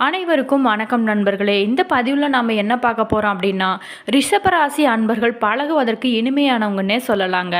அனைவருக்கும் வணக்கம் நண்பர்களே. இந்த பதிவில் நாம் என்ன பார்க்க போகிறோம் அப்படின்னா, ரிஷபராசி அன்பர்கள் பழகுவதற்கு இனிமையானவங்கன்னே சொல்லலாங்க.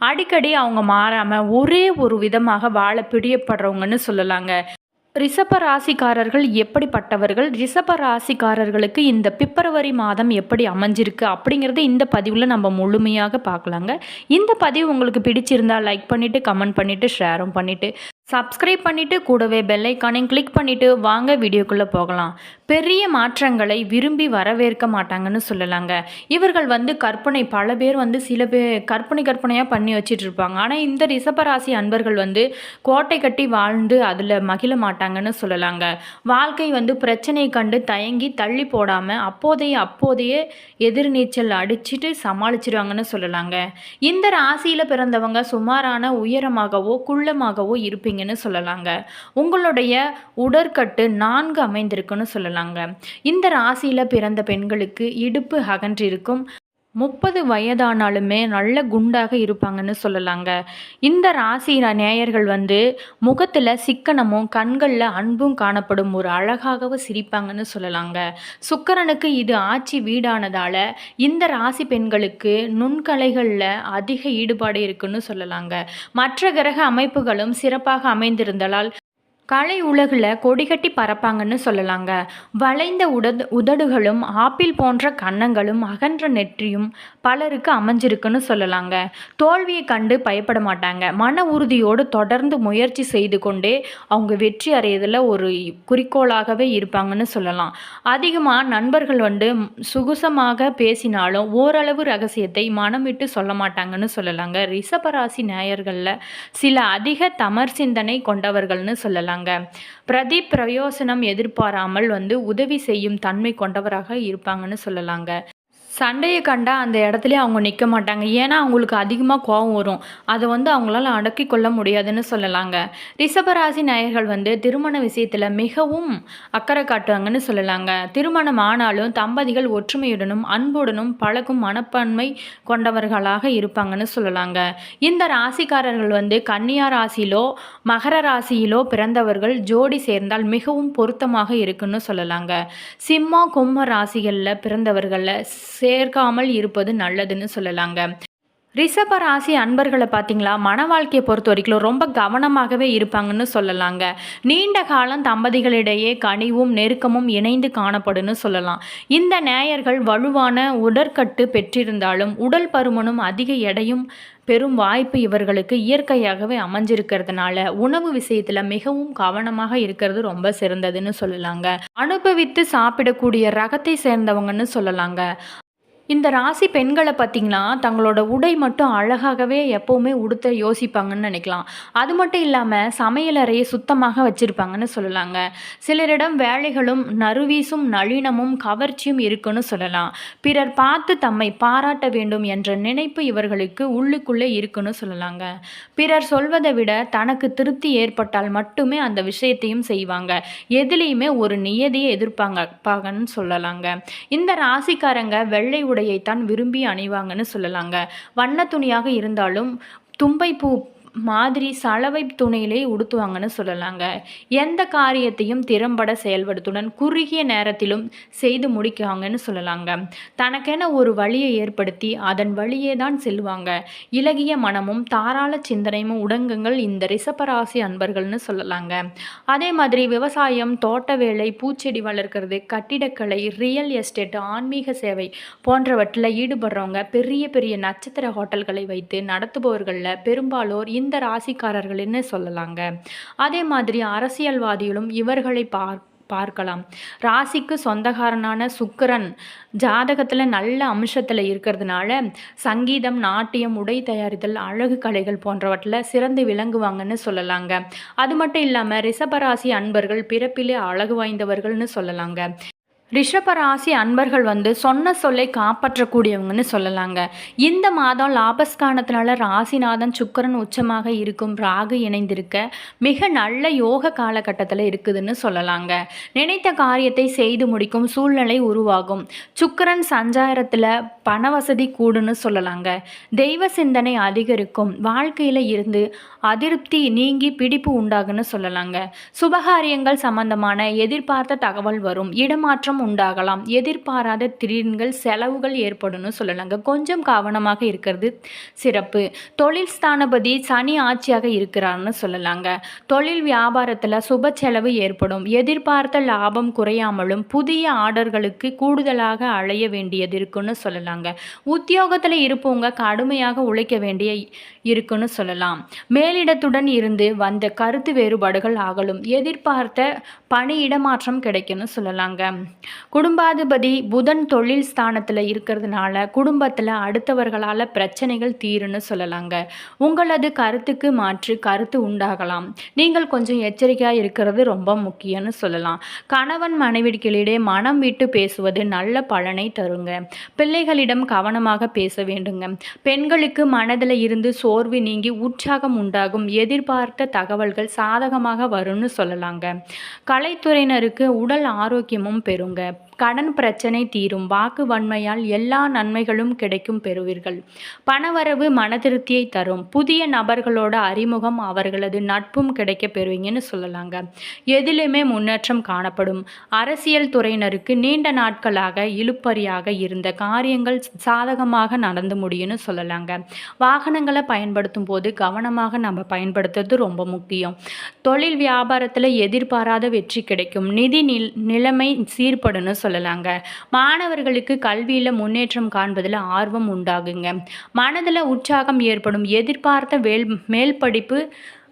அடிக்கடி அவங்க மாறாமல் ஒரே ஒரு விதமாக வாழ பிரியப்படுறவங்கன்னு சொல்லலாங்க. ரிஷப ராசிக்காரர்கள் எப்படிப்பட்டவர்கள், ரிஷப ராசிக்காரர்களுக்கு இந்த பிப்ரவரி மாதம் எப்படி அமைஞ்சிருக்கு அப்படிங்கிறத இந்த பதிவில் நம்ம முழுமையாக பார்க்கலாங்க. இந்த பதிவு உங்களுக்கு பிடிச்சிருந்தால் லைக் பண்ணிவிட்டு, கமெண்ட் பண்ணிவிட்டு, ஷேரும் பண்ணிவிட்டு, சப்ஸ்கிரைப் பண்ணிவிட்டு, கூடவே பெல் ஐக்கானையும் கிளிக் பண்ணிவிட்டு வாங்க வீடியோக்குள்ளே போகலாம். பெரிய மாற்றங்களை விரும்பி வரவேற்க மாட்டாங்கன்னு சொல்லலாங்க. இவர்கள் பல பேர் சில பேர் கற்பனையாக பண்ணி வச்சிட்டு இருப்பாங்க. ஆனால் இந்த ரிஷபராசி அன்பர்கள் கோட்டை கட்டி வாழ்ந்து அதில் மகிழ மாட்டாங்கன்னு சொல்லலாங்க. வாழ்க்கை பிரச்சனை கண்டு தயங்கி தள்ளி போடாமல் அப்போதைய எதிர்நீச்சல் அடிச்சுட்டு சமாளிச்சிருவாங்கன்னு சொல்லலாங்க. இந்த ராசியில் பிறந்தவங்க சுமாரான உயரமாகவோ குள்ளமாகவோ இருப்பீங்கன்னு சொல்லலாங்க. உங்களுடைய உடற்கட்டு 4 அமைந்திருக்குன்னு சொல்லலாங்க. இந்த ராசியில் பிறந்த பெண்களுக்கு இடுப்பு அகன்றிருக்கும். 30 வயதானாலுமே நல்ல குண்டாக இருப்பாங்கன்னு சொல்லலாங்க. இந்த ராசி நேயர்கள் முகத்தில் சிக்கனமும் கண்களில் அன்பும் காணப்படும், ஒரு அழகாகவும் சிரிப்பாங்கன்னு சொல்லலாங்க. சுக்கிரனுக்கு இது ஆட்சி வீடானதால் இந்த ராசி பெண்களுக்கு நுண்கலைகளில் அதிக ஈடுபாடு இருக்குன்னு சொல்லலாங்க. மற்ற கிரக அமைப்புகளும் சிறப்பாக அமைந்திருந்தால் கலை உலகில் கொடிகட்டி பறப்பாங்கன்னு சொல்லலாங்க. வளைந்த உதடுகளும் ஆப்பிள் போன்ற கன்னங்களும் அகன்ற நெற்றியும் பலருக்கு அமைஞ்சிருக்குன்னு சொல்லலாங்க. தோல்வியை கண்டு பயப்பட மாட்டாங்க. மன உறுதியோடு தொடர்ந்து முயற்சி செய்து கொண்டே அவங்க வெற்றி அடையதில் ஒரு குறிக்கோளாகவே இருப்பாங்கன்னு சொல்லலாம். அதிகமாக நண்பர்கள் சுகுசமாக பேசினாலும் ஓரளவு ரகசியத்தை மனம் விட்டு சொல்ல மாட்டாங்கன்னு சொல்லலாங்க. ரிஷபராசி நேயர்களில் சில அதிக தமர் சிந்தனை கொண்டவர்கள்னு சொல்லலாம். பிரயோசனம் எதிர்பாராமல் உதவி செய்யும் தன்மை கொண்டவராக இருப்பாங்கன்னு சொல்லலாங்க. சண்டையை கண்டா அந்த இடத்துல அவங்க நிற்க மாட்டாங்க. ஏன்னா அவங்களுக்கு அதிகமாக கோபம் வரும். அதை அவங்களால அடக்கி கொள்ள முடியாதுன்னு சொல்லலாங்க. ரிஷபராசி நேயர்கள் திருமண விஷயத்தில் மிகவும் அக்கறை காட்டுவாங்கன்னு சொல்லலாங்க. திருமணம் ஆனாலும் தம்பதிகள் ஒற்றுமையுடனும் அன்புடனும் பழகும் மனப்பான்மை கொண்டவர்களாக இருப்பாங்கன்னு சொல்லலாங்க. இந்த ராசிக்காரர்கள் கன்னியா ராசியிலோ மகர ராசியிலோ பிறந்தவர்கள் ஜோடி சேர்ந்தால் மிகவும் பொருத்தமாக இருக்குன்னு சொல்லலாங்க. சிம்ம கும்ப ராசிகளில் பிறந்தவர்களில் சேர்க்காமல் இருப்பது நல்லதுன்னு சொல்லலாங்க. ரிஷப ராசி அன்பர்களை பார்த்தீங்களா, மன வாழ்க்கையை பொறுத்த வரைக்கும் ரொம்ப கவனமாகவே இருப்பாங்கன்னு சொல்லலாங்க. நீண்ட காலம் தம்பதிகளிடையே கனிவும் நெருக்கமும் இணைந்து காணப்படுன்னு சொல்லலாம். இந்த நேயர்கள் வலுவான உடற்கட்டு பெற்றிருந்தாலும் உடல் பருமனும் அதிக எடையும் பெரும் வாய்ப்பு இவர்களுக்கு இயற்கையாகவே அமைஞ்சிருக்கிறதுனால உணவு விஷயத்தில் மிகவும் கவனமாக இருக்கிறது ரொம்ப சிறந்ததுன்னு சொல்லலாங்க. அனுபவித்து சாப்பிடக்கூடிய ரகத்தை சேர்ந்தவங்கன்னு சொல்லலாங்க. இந்த ராசி பெண்களை பார்த்திங்கன்னா தங்களோட உடை மட்டும் அழகாகவே எப்போவுமே உடுத்த யோசிப்பாங்கன்னு நினைக்கலாம். அது மட்டும் இல்லாமல் சமையலறையை சுத்தமாக வச்சுருப்பாங்கன்னு சொல்லலாங்க. சிலரிடம் வேலைகளும் நறுவீசும் நளினமும் கவர்ச்சியும் இருக்குன்னு சொல்லலாம். பிறர் பார்த்து தம்மை பாராட்ட வேண்டும் என்ற நினைப்பு இவர்களுக்கு உள்ளுக்குள்ளே இருக்குன்னு சொல்லலாங்க. பிறர் சொல்வதை விட தனக்கு திருப்தி ஏற்பட்டால் மட்டுமே அந்த விஷயத்தையும் செய்வாங்க. எதுலேயுமே ஒரு நியதியை எதிர்பார்ப்பாங்கன்னு சொல்லலாங்க. இந்த ராசிக்காரங்க வெள்ளை உடையைத்தான் விரும்பி அணிவாங்கன்னு சொல்லலாங்க. வண்ண துணியாக இருந்தாலும் தும்பைப்பூ மாதிரி சலவை துணியிலே உடுத்துவாங்கன்னு சொல்லலாங்க. எந்த காரியத்தையும் திறம்பட செயல்படுத்துடன் குறுகிய நேரத்திலும் செய்து முடிக்குவாங்கன்னு சொல்லலாங்க. தனக்கென ஒரு வழியை ஏற்படுத்தி அதன் வழியே தான் செல்வாங்க. இலகிய மனமும் தாராள சிந்தனையும் உடங்குங்கள் இந்த ரிஷபராசி அன்பர்கள்னு சொல்லலாங்க. அதே மாதிரி விவசாயம், தோட்ட வேலை, பூச்செடி வளர்க்கிறது, கட்டிடக்கலை, ரியல் எஸ்டேட், ஆன்மீக சேவை போன்றவற்றில் ஈடுபடுறவங்க பெரிய பெரிய நட்சத்திர ஹோட்டல்களை வைத்து நடத்துபவர்களில் பெரும்பாலோர் இந்த ராசிக்காரர்கள்னு சொல்லலாங்க. அதே மாதிரி அரசியல்வாதிகளும் இவர்களை பார்க்கலாம். ராசிக்கு சொந்தக்காரனான சுக்கிரன் ஜாதகத்தில் நல்ல அம்சத்தில் இருக்கிறதுனால சங்கீதம், நாட்டியம், உடை தயாரித்தல், அழகு கலைகள் போன்றவற்றில் சிறந்து விளங்குவாங்கன்னு சொல்லலாங்க. அது மட்டும் இல்லாமல் ரிஷபராசி அன்பர்கள் பிறப்பிலே அழகு வாய்ந்தவர்கள்னு சொல்லலாங்க. ரிஷப ராசி அன்பர்கள் சொன்ன சொல்லை காப்பாற்றக்கூடியவங்கன்னு சொல்லலாங்க. இந்த மாதம் லாபஸ்தானத்தினால ராசிநாதன் சுக்கிரன் உச்சமாக இருக்கும் ராகு இணைந்திருக்க மிக நல்ல யோக காலகட்டத்தில் இருக்குதுன்னு சொல்லலாங்க. நினைத்த காரியத்தை செய்து முடிக்கும் சூழ்நிலை உருவாகும். சுக்கிரன் சஞ்சாரத்தில் பண வசதி கூடுன்னு சொல்லலாங்க. தெய்வ சிந்தனை அதிகரிக்கும். வாழ்க்கையில் இருந்து அதிருப்தி நீங்கி பிடிப்பு உண்டாகுன்னு சொல்லலாங்க. சுபகாரியங்கள் சம்பந்தமான எதிர்பார்த்த தகவல் வரும். இடமாற்றம் உண்டாகலாம். எதிர்பாராத திடீர்கள் செலவுகள் ஏற்படும்னு சொல்லலாங்க. கொஞ்சம் கவனமாக இருக்கிறது சிறப்பு. தொழில் ஸ்தானபதி சனி ஆட்சியாக இருக்கிறார்னு சொல்லலாங்க. தொழில் வியாபாரத்தில் சுப செலவு ஏற்படும். எதிர்பார்த்த லாபம் குறையாமலும் புதிய ஆர்டர்களுக்கு கூடுதலாக அழைய வேண்டியது இருக்குன்னு சொல்லலாங்க. உத்தியோகத்தில் இருப்பவங்க கடுமையாக உழைக்க வேண்டிய இருக்குன்னு சொல்லலாம். மேலிடத்துடன் இருந்து வந்த கருத்து வேறுபாடுகள் ஆகலும். எதிர்பார்த்த பணி இடமாற்றம் கிடைக்கும்னு சொல்லலாங்க. குடும்பாதிபதி புதன் தொழில் ஸ்தானத்தில் இருக்கிறதுனால குடும்பத்தில் அடுத்தவர்களால் பிரச்சனைகள் தீருன்னு சொல்லலாங்க. உங்களது கருத்துக்கு மாற்று கருத்து உண்டாகலாம். நீங்கள் கொஞ்சம் எச்சரிக்கையாக இருக்கிறது ரொம்ப முக்கியம்னு சொல்லலாம். கணவன் மனைவிக்கிடையே மனம் விட்டு பேசுவது நல்ல பலனை தருங்க. பிள்ளைகளிடம் கவனமாக பேச வேண்டுங்க. பெண்களுக்கு மனதில் இருந்து சோர்வு நீங்கி உற்சாகம் உண்டாகும். எதிர்பார்த்த தகவல்கள் சாதகமாக வரும்னு சொல்லலாங்க. கலைத்துறையினருக்கு உடல் ஆரோக்கியமும் பெறுங்க. கடன் பிரச்சனை தீரும். வாக்கு வன்மையால் எல்லா நன்மைகளும் கிடைக்கும் பெறுவீர்கள். பணவரவு மனதிருப்தியை தரும். புதிய நபர்களோட அறிமுகம் அவர்களது நட்பும் கிடைக்க பெறுவீங்கன்னு சொல்லலாங்க. எதிலுமே முன்னேற்றம் காணப்படும். அரசியல் துறையினருக்கு நீண்ட நாட்களாக இழுப்பறியாக இருந்த காரியங்கள் சாதகமாக நடந்து முடியும்னு சொல்லலாங்க. வாகனங்களை பயன்படுத்தும் போது கவனமாக நம்ம பயன்படுத்துறது ரொம்ப முக்கியம். தொழில் வியாபாரத்தில் எதிர்பாராத வெற்றி கிடைக்கும். நிதி நிலைமை சீர்படுன்னு சொல்லலாங்க. மாணவர்களுக்கு கல்வியில் முன்னேற்றம் காண்பதில் ஆர்வம் உண்டாகுங்க. மனதில் உற்சாகம் ஏற்படும். எதிர்பார்த்த மேல் படிப்பு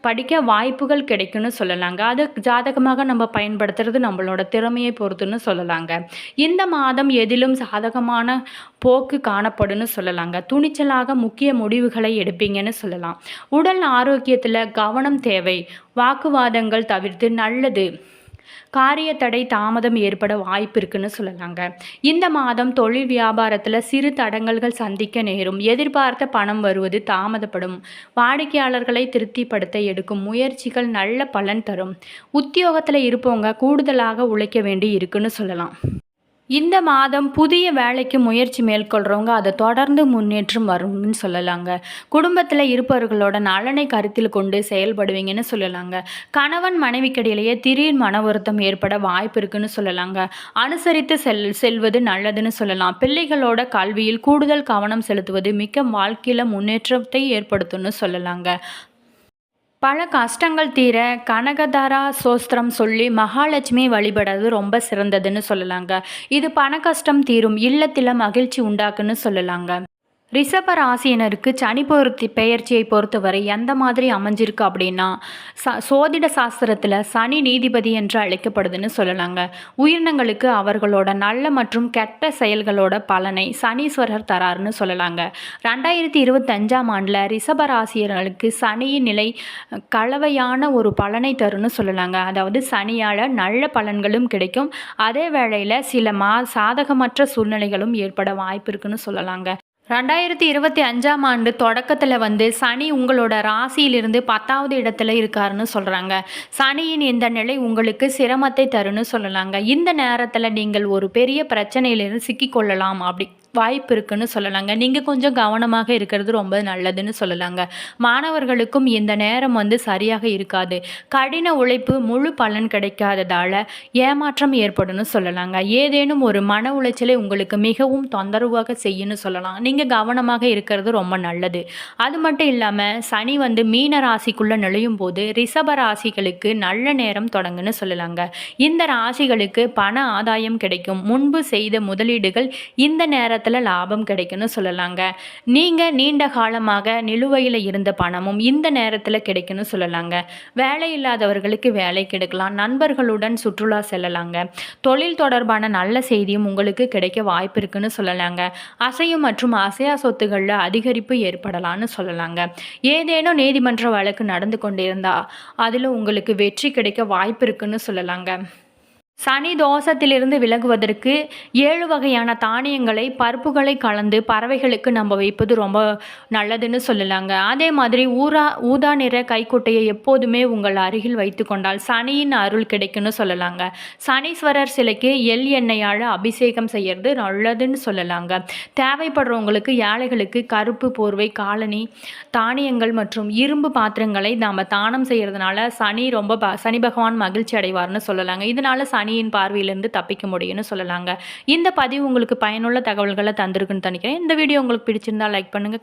படிக்க வாய்ப்புகள் கிடைக்கும்னு சொல்லலாங்க. அது ஜாதகமாக நம்ம பயன்படுத்துறது நம்மளோட திறமையை பொறுத்துன்னு சொல்லலாங்க. இந்த மாதம் எதிலும் சாதகமான போக்கு காணப்படும்னு சொல்லலாங்க. துணிச்சலாக முக்கிய முடிவுகளை எடுப்பீங்கன்னு சொல்லலாம். உடல் ஆரோக்கியத்தில் கவனம் தேவை. வாக்குவாதங்கள் தவிர்த்து நல்லது. காரிய தடை தாமதம் ஏற்பட வாய்ப்பு இருக்குன்னு சொல்லலாங்க. இந்த மாதம் தொழில் வியாபாரத்தில் சிறு தடங்கல்கள் சந்திக்க நேரும். எதிர்பார்த்த பணம் வருவது தாமதப்படும். வாடிக்கையாளர்களை திருப்திப்படுத்த எடுக்கும் முயற்சிகள் நல்ல பலன் தரும். உத்தியோகத்தில் இருப்பவங்க கூடுதலாக உழைக்க வேண்டி இருக்குன்னு சொல்லலாம். இந்த மாதம் புதிய வேலைக்கு முயற்சி மேற்கொள்கிறவங்க அதை தொடர்ந்து முன்னேற்றம் வரும்னு சொல்லலாங்க. குடும்பத்தில் இருப்பவர்களோட நலனை கருத்தில் கொண்டு செயல்படுவீங்கன்னு சொல்லலாங்க. கணவன் மனைவிக்கிடையிலேயே திடீர் மன வருத்தம் ஏற்பட வாய்ப்பு இருக்குன்னு சொல்லலாங்க. அனுசரித்து செல்வது நல்லதுன்னு சொல்லலாம். பிள்ளைகளோட கல்வியில் கூடுதல் கவனம் செலுத்துவது மிக்க வாழ்க்கையில் முன்னேற்றத்தை ஏற்படுத்தும்னு சொல்லலாங்க. பல கஷ்டங்கள் தீர கனகதாரா சோஸ்திரம் சொல்லி மகாலட்சுமி வழிபடுறது ரொம்ப சிறந்ததுன்னு சொல்லலாங்க. இது பண கஷ்டம் தீரும். இல்லத்தில் மகிழ்ச்சி உண்டாக்குன்னு சொல்லலாங்க. ரிஷப ராசியினருக்கு சனி பெயர்ச்சியை பொறுத்தவரை எந்த மாதிரி அமைஞ்சிருக்கு அப்படின்னா சோதிட சாஸ்திரத்தில் சனி நீதிபதி என்று அழைக்கப்படுதுன்னு சொல்லலாங்க. உயிரினங்களுக்கு அவர்களோட நல்ல மற்றும் கெட்ட செயல்களோட பலனை சனீஸ்வரர் தராருன்னு சொல்லலாங்க. 2025ஆம் ஆண்டில் ரிஷப ராசியர்களுக்கு சனியின் நிலை கலவையான ஒரு பலனை தருன்னு சொல்லலாங்க. அதாவது சனியால் நல்ல பலன்களும் கிடைக்கும். அதே வேளையில் சில சாதகமற்ற சூழ்நிலைகளும் ஏற்பட வாய்ப்பு இருக்குன்னு சொல்லலாங்க. 2025ஆம் ஆண்டு தொடக்கத்தில் சனி உங்களோட ராசியிலிருந்து 10வது இடத்துல இருக்காருன்னு சொல்கிறாங்க. சனியின் இந்த நிலை உங்களுக்கு சிரமத்தை தருன்னு சொல்லலாங்க. இந்த நேரத்தில் நீங்கள் ஒரு பெரிய பிரச்சனையிலிருந்து சிக்கிக்கொள்ளலாம் வாய்ப்பு இருக்குன்னு சொல்லலாங்க. நீங்கள் கொஞ்சம் கவனமாக இருக்கிறது ரொம்ப நல்லதுன்னு சொல்லலாங்க. மாணவர்களுக்கும் இந்த நேரம் சரியாக இருக்காது. கடின உழைப்பு முழு பலன் கிடைக்காததால் ஏமாற்றம் ஏற்படும்னு சொல்லலாங்க. ஏதேனும் ஒரு மன உளைச்சலை உங்களுக்கு மிகவும் தொந்தரவாக செய்யுன்னு சொல்லலாம். நீங்கள் கவனமாக இருக்கிறது ரொம்ப நல்லது. அது மட்டும் இல்லாமல் சனி மீன ராசிக்குள்ளே நுழையும் போது ரிஷப ராசிகளுக்கு நல்ல நேரம் தொடங்குன்னு சொல்லலாங்க. இந்த ராசிகளுக்கு பண ஆதாயம் கிடைக்கும். முன்பு செய்த முதலீடுகள் இந்த நேரத்தில் லாபம் கிடைக்கும்னு சொல்லலாங்க. நீங்கள் நீண்ட காலமாக நிலுவையில் இருந்த பணமும் இந்த நேரத்தில் கிடைக்கும்னு சொல்லலாங்க. வேலை இல்லாதவர்களுக்கு வேலை கிடைக்கலாம். நண்பர்களுடன் சுற்றுலா செல்லலாங்க. தொழில் தொடர்பான நல்ல செய்தியும் உங்களுக்கு கிடைக்க வாய்ப்பு இருக்குன்னு சொல்லலாங்க. அசையும் மற்றும் அசையா சொத்துகளில் அதிகரிப்பு ஏற்படலான்னு சொல்லலாங்க. ஏதேனும் நீதிமன்ற வழக்கு நடந்து கொண்டிருந்தா அதில் உங்களுக்கு வெற்றி கிடைக்க வாய்ப்பு இருக்குன்னு சொல்லலாங்க. சனி தோஷத்திலிருந்து விலகுவதற்கு 7 வகையான தானியங்களை, பருப்புகளை கலந்து பறவைகளுக்கு நம்ம வைப்பது ரொம்ப நல்லதுன்னு சொல்லலாங்க. அதே மாதிரி ஊதா நிற கைக்குட்டையை எப்போதுமே உங்கள் அருகில் வைத்துக்கொண்டால் சனியின் அருள் கிடைக்கும்னு சொல்லலாங்க. சனீஸ்வரர் சிலைக்கு எண்ணெயால அபிஷேகம் செய்யறது நல்லதுன்னு சொல்லலாங்க. தேவைப்படுறவங்களுக்கு, ஏழைகளுக்கு கருப்பு போர்வை, காலணி, தானியங்கள் மற்றும் இரும்பு பாத்திரங்களை நாம் தானம் செய்யறதுனால சனி பகவான் மகிழ்ச்சி அடைவார்னு சொல்லலாங்க. இதனால சனியின் பார்வையிலிருந்து தப்பிக்க முடியும்னு சொல்லலாங்க. இந்த பதிவு உங்களுக்கு பயனுள்ள தகவல்களை தந்திருக்குன்னு நினைக்கிறேன். இந்த வீடியோ உங்களுக்கு பிடிச்சிருந்தா லைக் பண்ணுங்க.